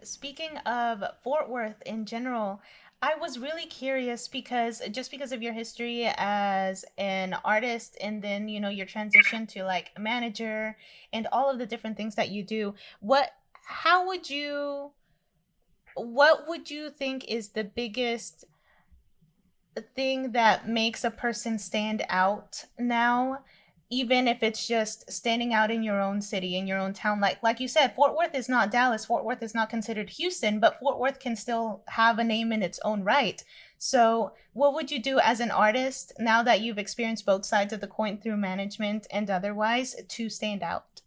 speaking of Fort Worth in general, I was really curious because just because of your history as an artist and then, your transition to like a manager and all of the different things that you do, how would you, what would you think is the biggest thing that makes a person stand out now, even if it's just standing out in your own city, in your own town? Like you said, Fort Worth is not Dallas, Fort Worth is not considered Houston, but Fort Worth can still have a name in its own right. So what would you do as an artist now that you've experienced both sides of the coin through management and otherwise to stand out?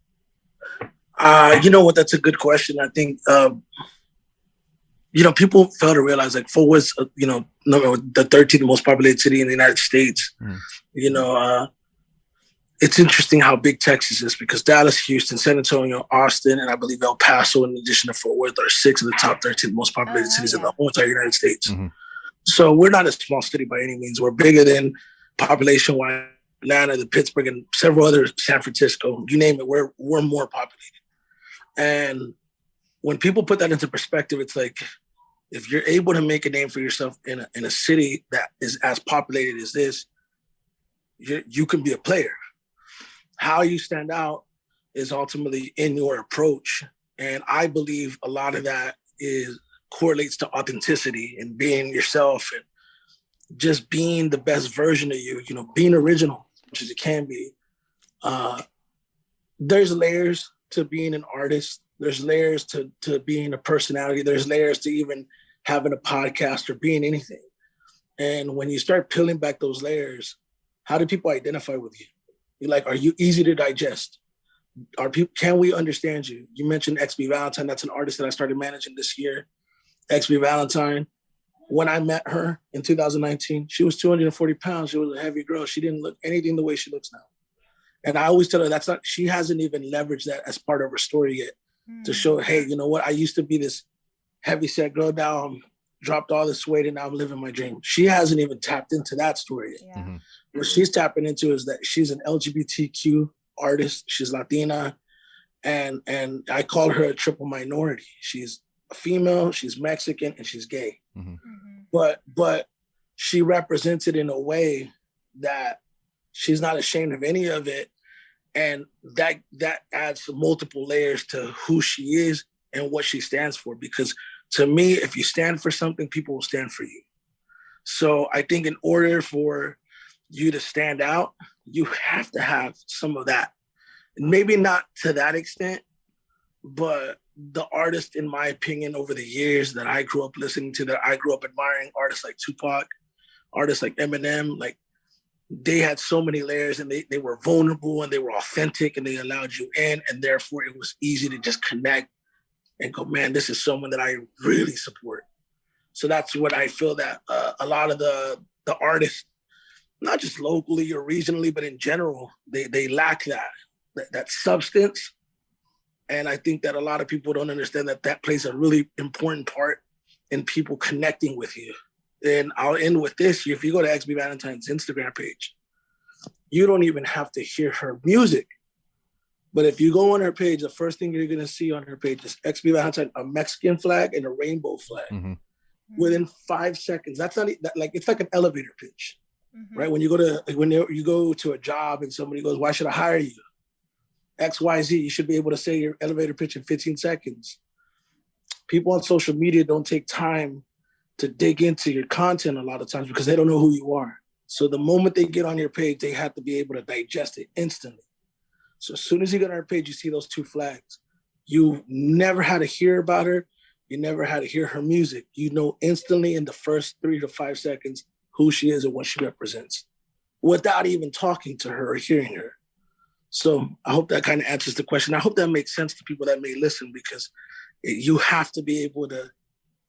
You know what? That's a good question. I think people fail to realize like Fort Worth, the 13th most populated city in the United States. Mm. You know, it's interesting how big Texas is because Dallas, Houston, San Antonio, Austin, and I believe El Paso, in addition to Fort Worth, are six of the top 13 most populated Oh, cities in yeah. the whole entire United States. Mm-hmm. So we're not a small city by any means. We're bigger than population-wise Atlanta, the Pittsburgh, and several other, San Francisco. You name it, we're more populated. And when people put that into perspective, it's like if you're able to make a name for yourself in a city that is as populated as this, you can be a player. How you stand out is ultimately in your approach. And I believe a lot of that is correlates to authenticity and being yourself and just being the best version of you, being original, which as it can be. There's layers to being an artist. There's layers to being a personality. There's layers to even having a podcast or being anything. And when you start peeling back those layers, how do people identify with you? You're like, are you easy to digest? Can we understand you? You mentioned XB Valentine. That's an artist that I started managing this year. XB Valentine. When I met her in 2019, she was 240 pounds. She was a heavy girl. She didn't look anything the way she looks now. And I always tell her she hasn't even leveraged that as part of her story yet to show, hey, you know what? I used to be this heavy set girl. Now I'm dropped all this weight and now I'm living my dream. She hasn't even tapped into that story yet. Yeah. Mm-hmm. What she's tapping into is that she's an LGBTQ artist. She's Latina. And I call her a triple minority. She's a female, she's Mexican, and she's gay. Mm-hmm. But she represents it in a way that she's not ashamed of any of it. And that adds multiple layers to who she is and what she stands for. Because to me, if you stand for something, people will stand for you. So I think in order for you to stand out, you have to have some of that. Maybe not to that extent, but the artist, in my opinion, over the years that I grew up listening to, that I grew up admiring, artists like Tupac, artists like Eminem, like they had so many layers and they were vulnerable and they were authentic and they allowed you in. And therefore it was easy to just connect and go, man, this is someone that I really support. So that's what I feel that a lot of the artists, not just locally or regionally, but in general, they lack that substance. And I think that a lot of people don't understand that plays a really important part in people connecting with you. And I'll end with this. If you go to XB Valentine's Instagram page, you don't even have to hear her music. But if you go on her page, the first thing you're going to see on her page is XB Valentine, a Mexican flag and a rainbow flag. Mm-hmm. Within 5 seconds. That's not like, it's like an elevator pitch, Mm-hmm. right? When you go to a job and somebody goes, why should I hire you? XYZ, you should be able to say your elevator pitch in 15 seconds. People on social media don't take time to dig into your content a lot of times because they don't know who you are. So the moment they get on your page, they have to be able to digest it instantly. So as soon as you get on her page, you see those two flags. You never had to hear about her. You never had to hear her music. You know instantly in the first 3 to 5 seconds who she is and what she represents without even talking to her or hearing her. So I hope that kind of answers the question. I hope that makes sense to people that may listen because you have to be able to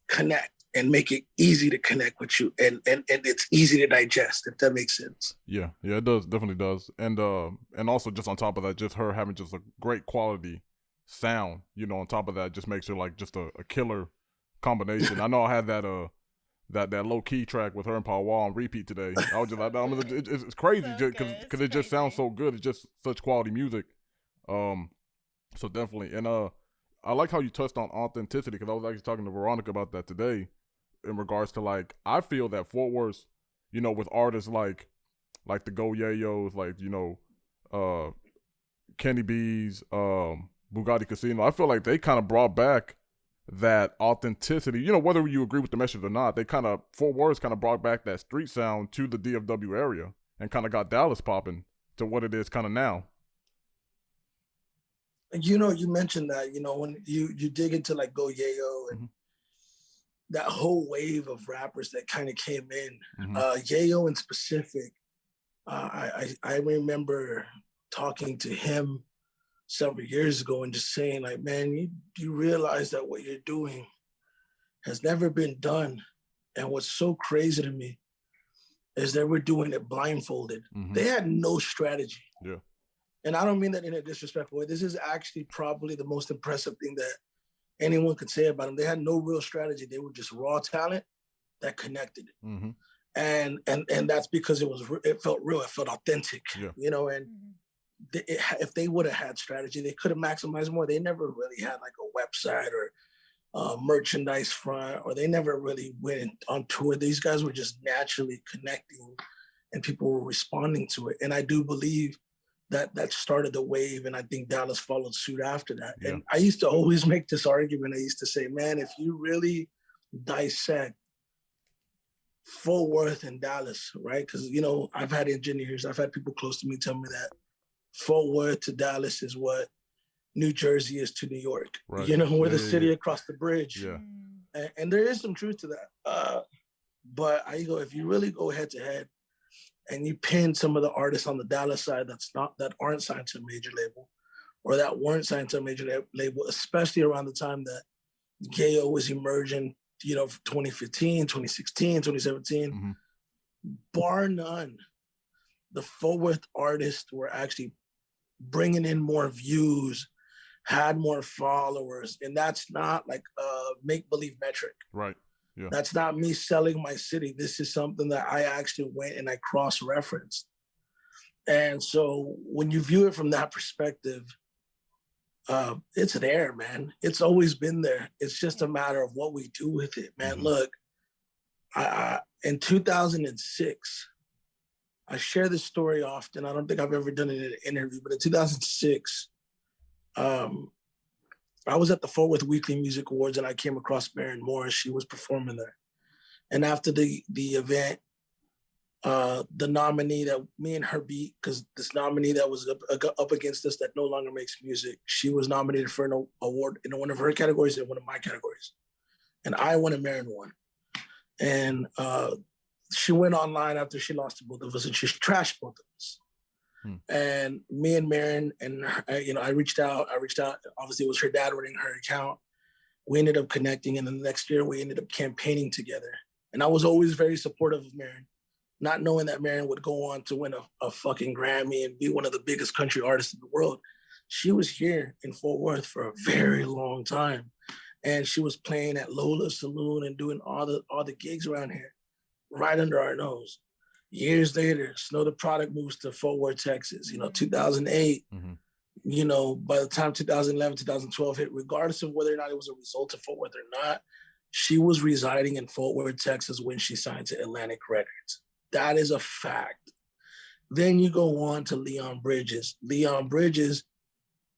connect and make it easy to connect with you and it's easy to digest, if that makes sense. Yeah, it does, definitely does. And also just on top of that, just her having just a great quality sound, on top of that just makes her like just a killer combination. I know I had that low key track with her and Paul Wall on repeat today. I was just like, it's crazy So because good. It's it just sounds crazy. so good. It's just such quality music. So definitely. And I like how you touched on authenticity because I was actually talking to Veronica about that today in regards to like I feel that Fort Worth, you know, with artists like the Go Yayos, like Kenny B's, Bugatti Casino, I feel like they kind of brought back that authenticity. You know, whether you agree with the message or not, they kind of Fort Worth kind of brought back that street sound to the DFW area and kind of got Dallas popping to what it is kind of now. You know, you mentioned that, you know, when you dig into like Go Yayo and that whole wave of rappers that kind of came in, Yayo in specific, I remember talking to him several years ago and just saying like, man, you realize that what you're doing has never been done. And what's so crazy to me is that we're doing it blindfolded. They had no strategy. Yeah. And I don't mean that in a disrespectful way. This is actually probably the most impressive thing that anyone could say about them. They had no real strategy. They were just raw talent that connected. And that's because it felt real. It felt authentic, you know, and if they would have had strategy, they could have maximized more. They never really had like a website or merchandise front, or they never really went on tour. These guys were just naturally connecting and people were responding to it. And I do believe that started the wave, and I think Dallas followed suit after that. Yeah. And I used to always make this argument. I used to say, man, if you really dissect Fort Worth and Dallas, right? Because, you know, I've had engineers, I've had people close to me tell me that Fort Worth to Dallas is what New Jersey is to New York. Right. You know, we're the city across the bridge. Yeah. And there is some truth to that. But I go, if you really go head to head, and you pin some of the artists on the Dallas side that aren't signed to a major label, or that weren't signed to a major label, especially around the time that Yayo was emerging, you know, 2015, 2016, 2017, bar none, the Fort Worth artists were actually bringing in more views, had more followers, and that's not like a make-believe metric. Right. Yeah. That's not me selling my city. This is something that I actually went and I cross-referenced. And so when you view it from that perspective, it's there, man. It's always been there. It's just a matter of what we do with it, man. Look, in 2006, I share this story often. I don't think I've ever done it in an interview, but in 2006, I was at the Fort Worth Weekly Music Awards and I came across Maren Morris. She was performing there. And after the event, the nominee that me and her beat, because this nominee that was up against us that no longer makes music, she was nominated for an award in one of her categories and one of my categories. And I won and Maren won. And she went online after she lost to both of us and she trashed both of us. And me and Maren and her, you know, I reached out. Obviously, it was her dad running her account. We ended up connecting, and then the next year we ended up campaigning together. And I was always very supportive of Maren, not knowing that Maren would go on to win a fucking Grammy and be one of the biggest country artists in the world. She was here in Fort Worth for a very long time, and she was playing at Lola's Saloon and doing all the gigs around here, right under our nose. Years later, Snow the Product moves to Fort Worth, Texas. You know, 2008. You know, by the time 2011, 2012 hit, regardless of whether or not it was a result of Fort Worth or not, she was residing in Fort Worth, Texas when she signed to Atlantic Records. That is a fact. Then you go on to Leon Bridges. Leon Bridges,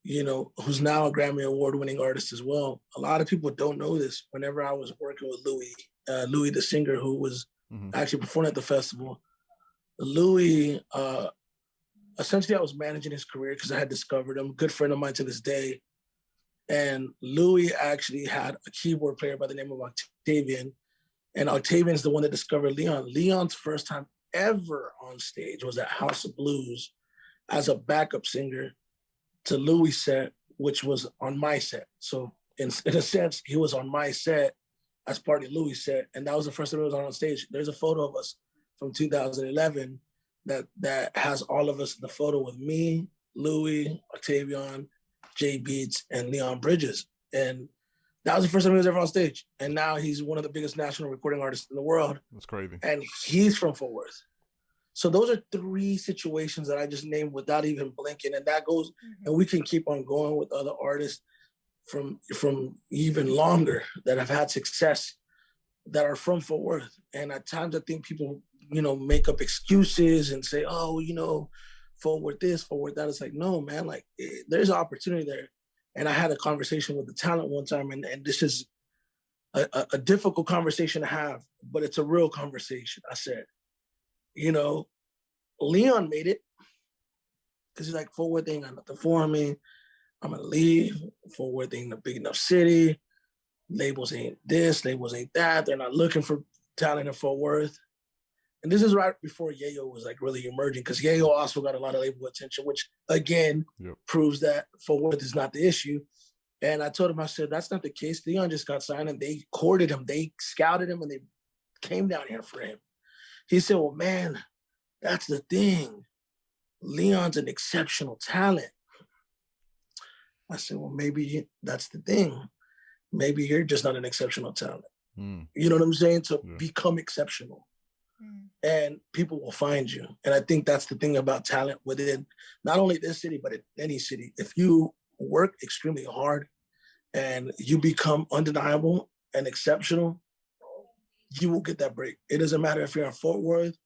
you know, who's now a Grammy Award-winning artist as well. A lot of people don't know this. Whenever I was working with Louis the singer, who was actually performing at the festival, Louis, essentially I was managing his career because I had discovered him, a good friend of mine to this day. And Louis actually had a keyboard player by the name of Octavian. And Octavian's the one that discovered Leon. Leon's first time ever on stage was at House of Blues as a backup singer to Louis' set, which was on my set. So in a sense, he was on my set as part of Louis' set. And that was the first time he was on stage. There's a photo of us from 2011 that has all of us in the photo with me, Louis, Octavian, Jay Beats, and Leon Bridges. And that was the first time he was ever on stage. And now he's one of the biggest national recording artists in the world. That's crazy. And he's from Fort Worth. So those are three situations that I just named without even blinking. And that goes, and we can keep on going with other artists. from even longer that have had success that are from Fort Worth. And at times I think people, make up excuses and say, oh, Fort Worth this, Fort Worth that. It's like, no, man, like there's opportunity there. And I had a conversation with the talent one time, and this is a difficult conversation to have, but it's a real conversation. I said, Leon made it because he's like, Fort Worth ain't got nothing for me. I'm gonna leave. Fort Worth ain't a big enough city. Labels ain't this, labels ain't that. They're not looking for talent in Fort Worth. And this is right before Yayo was like really emerging, because Yayo also got a lot of label attention, which again proves that Fort Worth is not the issue. And I told him, I said, that's not the case. Leon just got signed and they courted him. They scouted him and they came down here for him. He said, well, man, that's the thing. Leon's an exceptional talent. I said, well, maybe that's the thing. Maybe you're just not an exceptional talent. You know what I'm saying? To become exceptional. And people will find you. And I think that's the thing about talent within not only this city, but in any city. If you work extremely hard and you become undeniable and exceptional, you will get that break. It doesn't matter if you're in Fort Worth,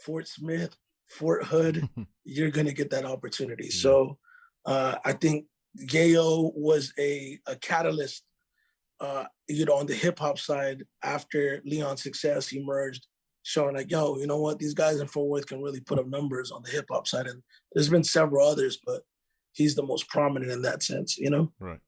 Fort Smith, Fort Hood, you're going to get that opportunity. So I think Yayo was a catalyst, on the hip hop side. After Leon's success emerged, showing like, yo, you know what? These guys in Fort Worth can really put up numbers on the hip hop side. And there's been several others, but he's the most prominent in that sense, Right.